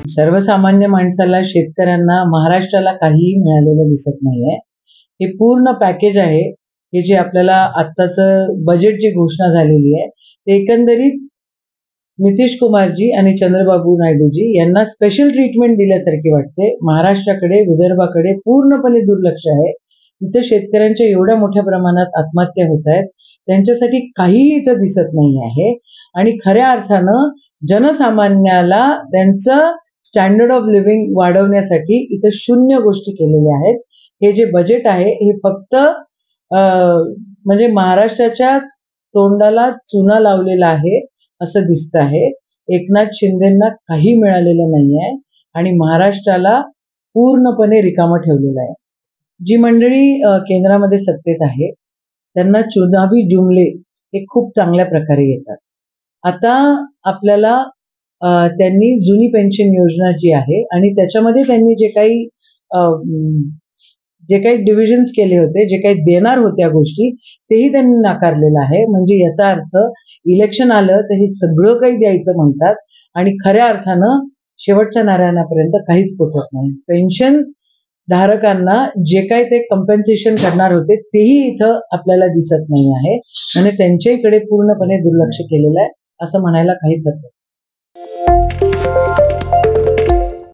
सर्वसामान्य माणसाला, शेतकऱ्यांना, महाराष्ट्राला काहीही मिळालेलं दिसत नाहीये. हे पूर्ण पॅकेज आहे. हे जे आपल्याला आत्ताचं बजेट जी घोषणा झालेली आहे, ते एकंदरीत नितीश कुमारजी आणि चंद्रबाबू नायडूजी यांना स्पेशल ट्रीटमेंट दिल्यासारखी वाटते. महाराष्ट्राकडे, विदर्भाकडे पूर्णपणे दुर्लक्ष आहे. इथं शेतकऱ्यांच्या एवढ्या मोठ्या प्रमाणात आत्महत्या होत आहेत. त्यांच्यासाठी काहीही इथं दिसत नाही आहे आणि खऱ्या अर्थानं जनसामान्याला त्यांचं स्टँडर्ड ऑफ लिव्हिंग वाढवण्यासाठी इथं शून्य गोष्टी केलेल्या आहेत. हे जे बजेट आहे हे फक्त म्हणजे महाराष्ट्राच्या तोंडाला चुना लावलेला आहे असं दिसत आहे. एकनाथ शिंदेंना काही मिळालेलं नाही आहे आणि महाराष्ट्राला पूर्णपणे रिकामं ठेवलेलं आहे. जी मंडळी केंद्रामध्ये सत्तेत आहे त्यांना चुनावी जुमले हे खूप चांगल्या प्रकारे येतात. आता आपल्याला त्यांनी जुनी पेन्शन योजना जी आहे आणि त्याच्यामध्ये त्यांनी जे काही डिव्हिजन्स केले होते, जे काही देणार होत्या गोष्टी, तेही त्यांनी नाकारलेलं आहे. म्हणजे याचा अर्थ इलेक्शन आलं तर हे सगळं काही द्यायचं म्हणतात आणि खऱ्या अर्थानं शेवटच्या नारायणापर्यंत काहीच पोचत नाही. पेन्शन धारकांना जे काही ते कंपेन्सेशन करणार होते तेही इथं आपल्याला दिसत नाही आहे आणि त्यांच्याकडे पूर्णपणे दुर्लक्ष केलेलं आहे असं म्हणायला काहीच हरकत नाही.